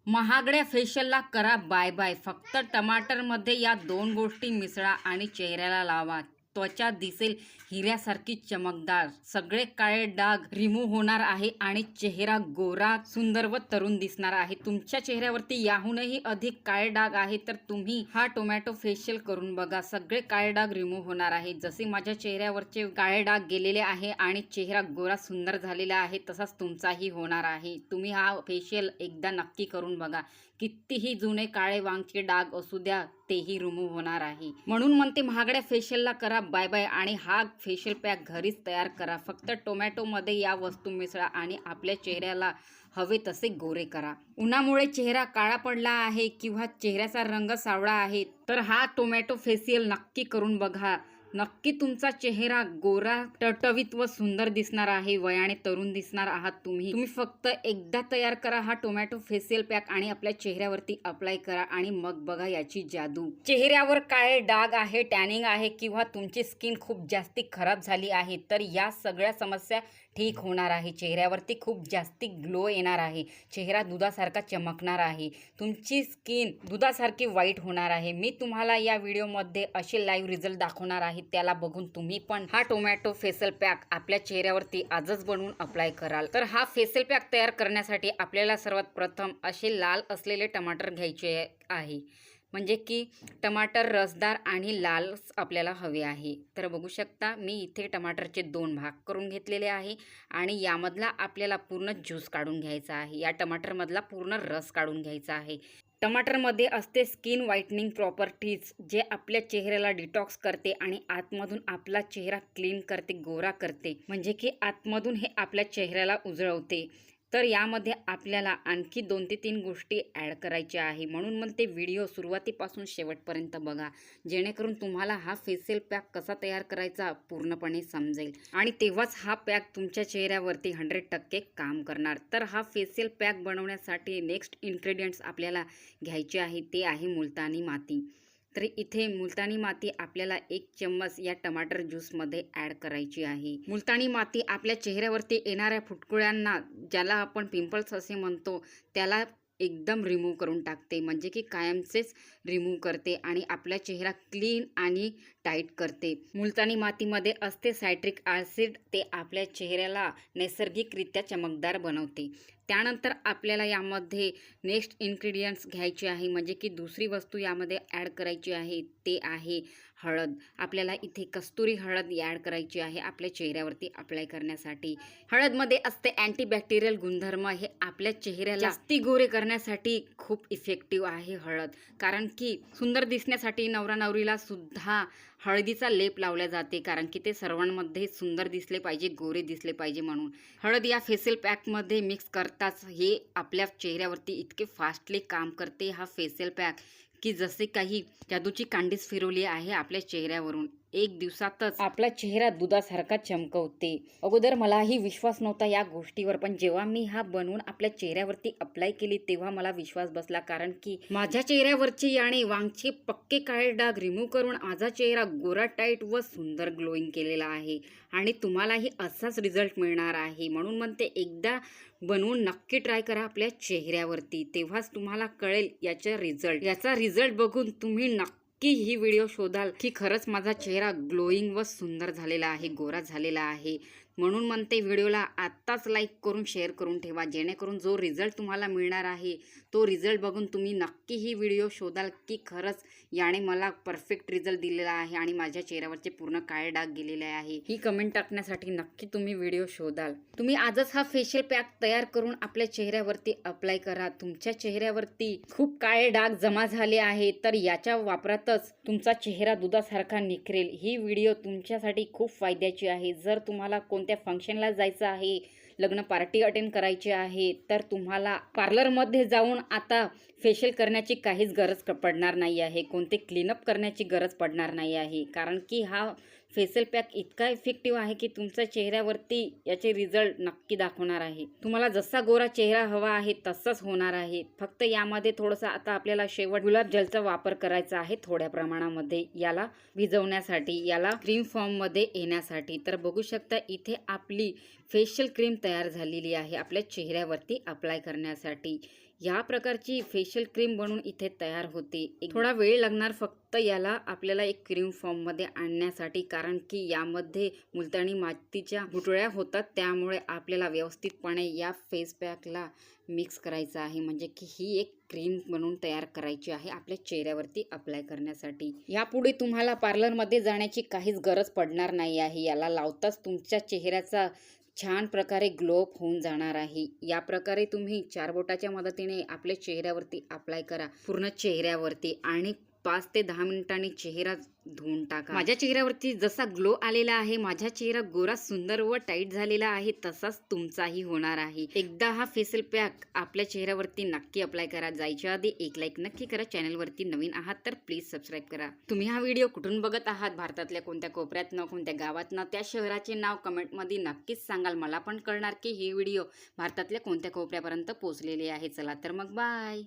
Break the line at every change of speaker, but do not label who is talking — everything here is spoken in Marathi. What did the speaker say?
महागड्या फेशियलला करा बाय बाय. फक्त टमाटरमध्ये या दोन गोष्टी मिसळा आणि चेहऱ्याला लावा. त्वचा दिसेल हिऱ्यासारखी चमकदार. सगळे काळे डाग रिमूव्ह होणार आहे आणि चेहरा गोरा, सुंदर व तरुण दिसणार आहे. तुमच्या चेहऱ्यावरती याहूनही अधिक काळे डाग आहे तर तुम्ही हा टोमॅटो फेशियल करून बघा. सगळे काळे डाग रिमूव्ह होणार आहे. जसे माझ्या चेहऱ्यावरचे काळे डाग गेलेले आहे आणि चेहरा गोरा सुंदर झालेला आहे, तसाच तुमचाही होणार आहे. तुम्ही हा फेशियल एकदा नक्की करून बघा. कितीही जुने काळे वांगचे डाग असू द्या, तेही रिमूव्ह होणार आहे. म्हणून म्हणते महागड्या फेशियलला करा बाय बाय आणि हा फेशियल पॅक घरीच तयार करा. फक्त टोमॅटोमध्ये या वस्तू मिसळा आणि आपल्या चेहऱ्याला हवे तसे गोरे करा. उन्हामुळे चेहरा काळा पडला आहे किंवा चेहऱ्याचा रंग सावळा आहे तर हा टोमॅटो फेशियल नक्की करून बघा. नक्की तुमचा चेहरा गोरा, टवटवीत व सुंदर दिसणार आहे. वयाने तरुण दिसणार आहात तुम्ही फक्त एकदा तयार करा हा टोमॅटो फेशियल पॅक आणि आपल्या चेहऱ्यावरती अप्लाय करा आणि मग बघा याची जादू. चेहऱ्यावर काळे डाग आहे, टॅनिंग आहे किंवा तुमची स्किन खूप जास्ती खराब झाली आहे तर या सगळ्या समस्या ठीक होणार आहे. चेहऱ्यावरती खूप जास्ती ग्लो येणार आहे. चेहरा दुधासारखा चमकणार आहे. तुमची स्किन दुधासारखी व्हाईट होणार आहे. मी तुम्हाला या व्हिडिओमध्ये असे लाईव्ह रिझल्ट दाखवणार आहे. त्याला बघून तुम्ही पण हा टोमॅटो फेशियल पॅक आपल्या चेहऱ्यावरती आजच बनवून अप्लाय कराल. तर हा फेशियल पॅक तयार करण्यासाठी आपल्याला सर्वात प्रथम असे लाल असलेले टमाटर घ्यायचे आहे. म्हणजे की टमाटर रसदार आणि लाल आपल्याला हवे आहे. तर बघू शकता मी इथे टमाटरचे 2 भाग करून घेतलेले आहे आणि यामधला आपल्याला पूर्ण ज्यूस काढून घ्यायचा आहे. या टमाटरमधला पूर्ण रस काढून घ्यायचा आहे. टमाटरमध्ये असते स्किन व्हाईटनिंग प्रॉपर्टीज, जे आपल्या चेहऱ्याला डिटॉक्स करते आणि आतमधून आपला चेहरा क्लीन करते, गोरा करते. म्हणजे की आतमधून हे आपल्या चेहऱ्याला उजळवते. तर यामध्ये आपल्याला आणखी 2 ते 3 गोष्टी ॲड करायच्या आहे. म्हणून मग ते व्हिडिओ सुरुवातीपासून शेवटपर्यंत बघा, जेणेकरून तुम्हाला हा फेशियल पॅक कसा तयार करायचा पूर्णपणे समजेल आणि तेव्हाच हा पॅक तुमच्या चेहऱ्यावरती 100% काम करणार. तर हा फेशियल पॅक बनवण्यासाठी नेक्स्ट इन्ग्रेडियंट्स आपल्याला घ्यायचे आहे ते आहे मुलतानी माती. तर इथे मुलतानी माती आपल्याला 1 चम्मच या टमाटर ज्यूसमध्ये ॲड करायची आहे. मुलतानी माती आपल्या चेहऱ्यावरती येणाऱ्या फुटकुळ्यांना, ज्याला आपण पिंपल्स असे म्हणतो, त्याला एकदम रिमूव्ह करून टाकते. म्हणजे की कायमचेच रिमूव्ह करते आणि आपला चेहरा क्लीन आणि टाईट करते. मुलतानी मातीमध्ये असते सायट्रिक ॲसिड, ते आपल्या चेहऱ्याला नैसर्गिकरित्या चमकदार बनवते. त्यानंतर आपल्याला यामध्ये नेक्स्ट इन्ग्रेडियंट्स घ्यायचे आहे. म्हणजे की दुसरी वस्तू यामध्ये ॲड करायची आहे ते आहे हळद. आपल्याला इथे कस्तुरी हळद ॲड करायची आहे आपल्या चेहऱ्यावरती अप्लाय करण्यासाठी. हळदमध्ये असते अँटीबॅक्टेरियल गुणधर्म. हे आपल्या चेहऱ्याला जास्ती गोरे करण्यासाठी खूप इफेक्टिव्ह आहे हळद. कारण की सुंदर दिसण्यासाठी नवरा नवरीला सुद्धा हळदीचा लेप लावला जाते, कारण की ते सर्वांमध्ये सुंदर दिसले पाहिजे, गोरे दिसले पाहिजे म्हणून. हळद या फेशियल पॅकमध्ये मिक्स करताच हे आपल्या चेहऱ्यावरती इतके फास्टली काम करते हा फेशियल पॅक, की जसे काही जादूची कांडीच फिरवली आहे आपल्या चेहऱ्यावरून. 1 दिवसातच आपला चेहरा दुधासारखा चमकवते. अगोदर मलाही विश्वास नव्हता या गोष्टीवर, पण जेव्हा मी हा बनवून आपल्या चेहऱ्यावरती अप्लाय केली तेव्हा मला विश्वास बसला. कारण की माझ्या चेहऱ्यावरचे याने वांगचे पक्के काळे डाग रिमूव्ह करून माझा चेहरा गोरा, टाईट व सुंदर ग्लोईंग केलेला आहे आणि तुम्हालाही असाच रिझल्ट मिळणार आहे. म्हणून म्हणते एकदा बनवून नक्की ट्राय करा आपल्या चेहऱ्यावरती, तेव्हाच तुम्हाला कळेल याचा रिझल्ट बघून तुम्ही नक्की ही व्हिडिओ शोधाल की खरंच माझा चेहरा ग्लोईंग व सुंदर झालेला आहे, गोरा झालेला आहे. म्हणून म्हणते व्हिडिओला आत्ताच लाईक करून शेअर करून ठेवा, जेणेकरून जो रिझल्ट तुम्हाला मिळणार आहे तो रिझल्ट बघून तुम्ही नक्की ही व्हिडिओ शोधाल की खरंच याने मला परफेक्ट रिझल्ट दिलेला आहे आणि माझ्या चेहऱ्यावरचे पूर्ण काळे डाग गेलेले आहे. ही कमेंट टाकण्यासाठी नक्की तुम्ही व्हिडिओ शोधाल. तुम्ही आजच हा फेशियल पॅक तयार करून आपल्या चेहऱ्यावरती अप्लाय करा. तुमच्या चेहऱ्यावरती खूप काळे डाग जमा झाले आहे तर याच्या वापरातच तुमचा चेहरा दुधासारखा निखरेल. ही व्हिडिओ तुमच्यासाठी खूप फायद्याची आहे. जर तुम्हाला कोणत्या फंक्शनला जायचं आहे, लग्न पार्टी अटेंड करायची आहे, तर तुम्हाला पार्लरमध्ये जाऊन आता फेशियल करण्याची काहीच गरज पडणार नाही आहे. कोणते क्लीनअप करण्याची गरज पडणार नाही आहे. कारण की हा फेशियल पॅक इतका इफेक्टिव्ह आहे की तुमच्या चेहऱ्यावरती याचे रिझल्ट नक्की दाखवणार आहे. तुम्हाला जसा गोरा चेहरा हवा आहे तसाच होणार आहे. फक्त यामध्ये थोडंसं आता आपल्याला शेवट गुलाबजलचा वापर करायचा आहे थोड्या प्रमाणामध्ये, याला भिजवण्यासाठी, याला क्रीम फॉर्ममध्ये येण्यासाठी. तर बघू शकता इथे आपली फेशियल क्रीम तयार झालेली आहे आपल्या चेहऱ्यावरती अप्लाय करण्यासाठी. या प्रकारची फेशियल क्रीम बनवून इथे तयार होते. थोडा वेळ लागणार फक्त याला आपल्याला एक क्रीम फॉर्ममध्ये आणण्यासाठी, कारण की यामध्ये मुलतानी मातीच्या गुठळ्या होतात, त्यामुळे आपल्याला व्यवस्थितपणे या फेस पॅकला मिक्स करायचं आहे. म्हणजे की ही एक क्रीम बनवून तयार करायची आहे आपल्या चेहऱ्यावरती अप्लाय करण्यासाठी. यापुढे तुम्हाला पार्लरमध्ये जाण्याची काहीच गरज पडणार नाही आहे. याला लावताच तुमच्या चेहऱ्याचा छान प्रकारे ग्लोअप होऊन जाणार आहे. या प्रकारे तुम्ही 4 बोटाच्या मदतीने आपल्या चेहऱ्यावरती अप्लाय करा, पूर्ण चेहऱ्यावरती, आणि 5 ते 10 मिनिटांनी चेहरा धुवून टाका. माझ्या चेहऱ्यावरती जसा ग्लो आलेला आहे, माझा चेहरा गोरा, सुंदर व टाईट झालेला आहे, तसाच तुमचाही होणार आहे. एकदा हा फेशियल पॅक आपल्या चेहऱ्यावरती नक्की अप्लाय करा. जायच्या आधी एक लाईक नक्की करा. चॅनलवरती नवीन आहात तर प्लीज सबस्क्राईब करा. तुम्ही हा व्हिडिओ कुठून बघत आहात, भारतातल्या कोणत्या कोपऱ्यातनं, कोणत्या गावातनं, त्या शहराचे नाव कमेंटमध्ये नक्कीच सांगाल. मला पण कळणार की हे व्हिडिओ भारतातल्या कोणत्या कोपऱ्यापर्यंत पोहोचलेले आहे. चला तर मग बाय.